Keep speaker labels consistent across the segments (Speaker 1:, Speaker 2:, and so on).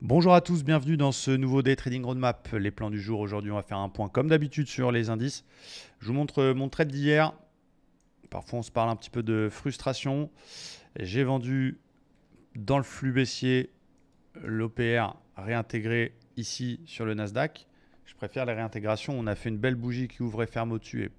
Speaker 1: Bonjour à tous, bienvenue dans ce nouveau Day Trading Roadmap. Les plans du jour, aujourd'hui on va faire un point comme d'habitude sur les indices. Je vous montre mon trade d'hier. Parfois on se parle un petit peu de frustration. J'ai vendu dans le flux baissier l'OPR réintégré ici sur le Nasdaq. Je préfère les réintégrations. On a fait une belle bougie qui ouvrait ferme au-dessus.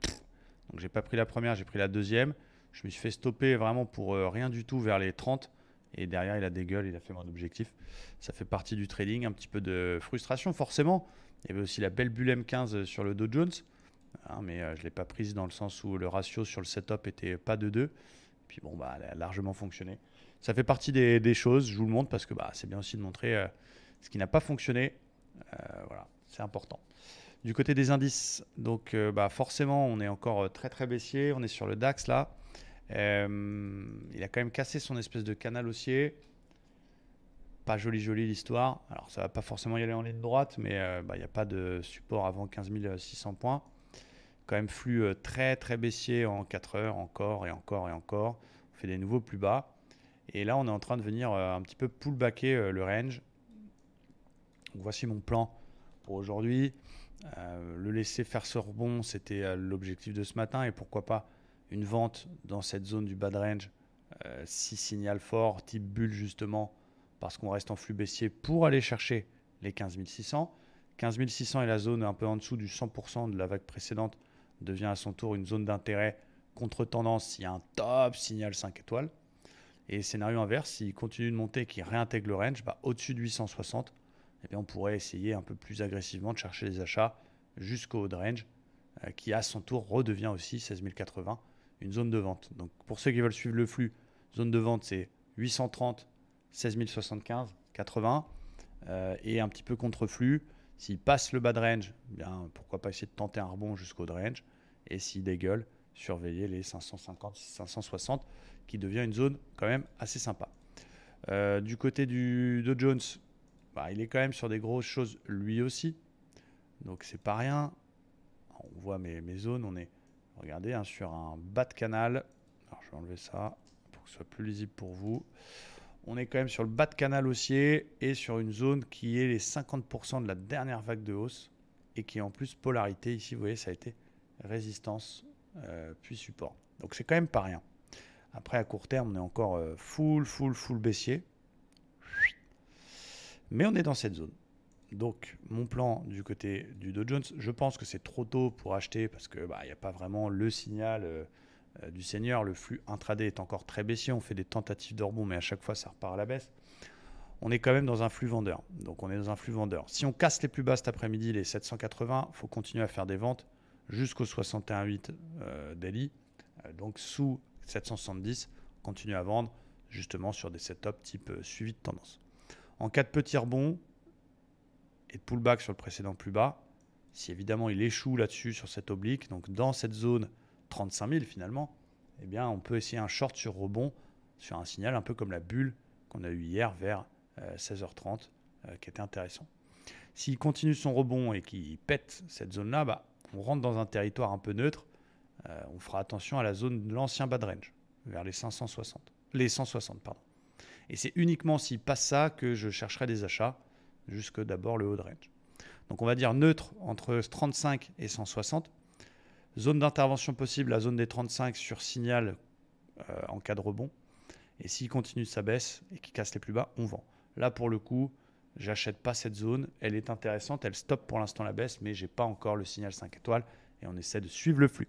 Speaker 1: Donc j'ai pas pris la première, j'ai pris la deuxième. Je me suis fait stopper vraiment pour rien du tout vers les 30. Et derrière, il a des gueules, il a fait mon objectif. Ça fait partie du trading, un petit peu de frustration forcément. Il y avait aussi la belle bulle M15 sur le Dow Jones. Mais je ne l'ai pas prise dans le sens où le ratio sur le setup était pas de 2. Puis bon, bah, elle a largement fonctionné. Ça fait partie des choses, je vous le montre parce que c'est bien aussi de montrer ce qui n'a pas fonctionné. Voilà, c'est important. Du côté des indices, donc forcément, on est encore très très baissier. On est sur le DAX là. Il a quand même cassé son espèce de canal haussier. Pas joli joli l'histoire. Alors ça va pas forcément y aller en ligne droite, mais il n'y a pas de support avant 15 600 points. Quand même flux très très baissier en 4 heures, encore et encore et encore. On fait des nouveaux plus bas. Et là on est en train de venir un petit peu pullbacker le range. Donc, voici mon plan pour aujourd'hui. Le laisser faire ce rebond, c'était l'objectif de ce matin. Et pourquoi pas une vente dans cette zone du bas de range si signal fort, type bulle justement, parce qu'on reste en flux baissier pour aller chercher les 15 600. 15 600 est la zone un peu en dessous du 100% de la vague précédente, devient à son tour une zone d'intérêt contre tendance s'il y a un top signal 5 étoiles. Et scénario inverse, s'il continue de monter et qu'il réintègre le range, au-dessus de 860, eh bien on pourrait essayer un peu plus agressivement de chercher les achats jusqu'au haut de range, qui à son tour redevient aussi 16 080, une zone de vente. Donc pour ceux qui veulent suivre le flux, zone de vente c'est 830, 16 075, 80, et un petit peu contre-flux. S'il passe le bas de range, eh bien pourquoi pas essayer de tenter un rebond jusqu'au haut de range, et s'il dégueule, surveiller les 550, 560, qui devient une zone quand même assez sympa. Du côté du Dow Jones, il est quand même sur des grosses choses lui aussi. Donc c'est pas rien. On voit mes zones. On est, regardez, sur un bas de canal. Alors je vais enlever ça pour que ce soit plus lisible pour vous. On est quand même sur le bas de canal haussier et sur une zone qui est les 50% de la dernière vague de hausse et qui est en plus polarité. Ici, vous voyez, ça a été résistance puis support. Donc c'est quand même pas rien. Après, à court terme, on est encore full baissier. Mais on est dans cette zone. Donc, mon plan du côté du Dow Jones, je pense que c'est trop tôt pour acheter parce qu'il n'y a pas vraiment le signal du seigneur. Le flux intraday est encore très baissier. On fait des tentatives de rebond, mais à chaque fois, ça repart à la baisse. On est quand même dans un flux vendeur. Donc, on est dans un flux vendeur. Si on casse les plus bas cet après-midi, les 780, il faut continuer à faire des ventes jusqu'au 61,8 daily. Donc, sous 770, on continue à vendre justement sur des setups type suivi de tendance. En cas de petit rebond et de pullback sur le précédent plus bas, si évidemment il échoue là-dessus sur cette oblique, donc dans cette zone 35 000 finalement, eh bien on peut essayer un short sur rebond sur un signal un peu comme la bulle qu'on a eu hier vers 16h30 qui était intéressant. S'il continue son rebond et qu'il pète cette zone-là, on rentre dans un territoire un peu neutre. On fera attention à la zone de l'ancien bas de range, vers les 560, les 160 pardon. Et c'est uniquement s'il passe ça que je chercherai des achats jusque d'abord le haut de range. Donc on va dire neutre entre 35 et 160. Zone d'intervention possible, la zone des 35 sur signal en cas de rebond. Et s'il continue sa baisse et qu'il casse les plus bas, on vend. Là pour le coup, j'achète pas cette zone. Elle est intéressante, elle stoppe pour l'instant la baisse, mais j'ai pas encore le signal 5 étoiles et on essaie de suivre le flux.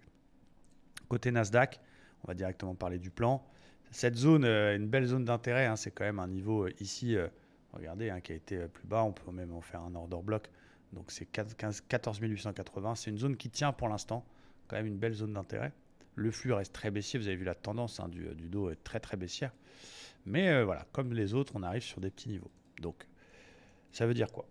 Speaker 1: Côté Nasdaq, on va directement parler du plan. Cette zone, une belle zone d'intérêt, c'est quand même un niveau ici, regardez, qui a été plus bas. On peut même en faire un order block. Donc c'est 14 880. C'est une zone qui tient pour l'instant, quand même une belle zone d'intérêt. Le flux reste très baissier. Vous avez vu la tendance du dos est très très baissière. Mais voilà, comme les autres, on arrive sur des petits niveaux. Donc ça veut dire quoi?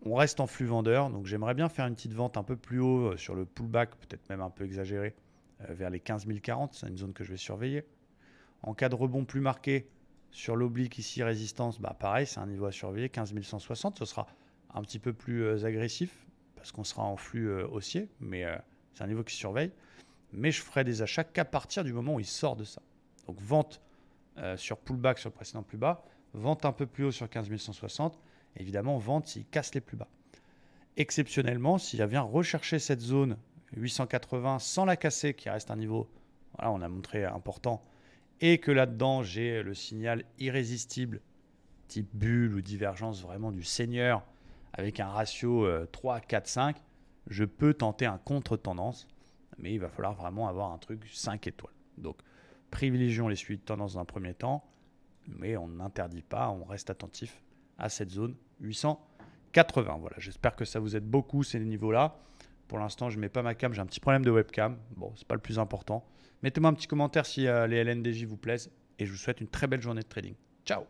Speaker 1: On reste en flux vendeur. Donc j'aimerais bien faire une petite vente un peu plus haut sur le pullback, peut-être même un peu exagéré, vers les 15 040. C'est une zone que je vais surveiller. En cas de rebond plus marqué sur l'oblique ici, résistance, pareil, c'est un niveau à surveiller, 15 160. Ce sera un petit peu plus agressif parce qu'on sera en flux haussier, mais c'est un niveau qui se surveille. Mais je ferai des achats qu'à partir du moment où il sort de ça. Donc vente sur pullback sur le précédent plus bas, vente un peu plus haut sur 15 160 évidemment vendre s'il casse les plus bas. Exceptionnellement, s'il vient rechercher cette zone 880 sans la casser, qui reste un niveau, voilà, on a montré important, et que là-dedans, j'ai le signal irrésistible, type bulle ou divergence vraiment du seigneur, avec un ratio 3, 4, 5, je peux tenter un contre-tendance, mais il va falloir vraiment avoir un truc 5 étoiles. Donc, privilégions les suivis de tendance dans un premier temps, mais on n'interdit pas, on reste attentif à cette zone 880. Voilà, j'espère que ça vous aide beaucoup ces niveaux-là. Pour l'instant, je ne mets pas ma cam, j'ai un petit problème de webcam. Bon, c'est pas le plus important. Mettez-moi un petit commentaire si les LNDJ vous plaisent et je vous souhaite une très belle journée de trading. Ciao!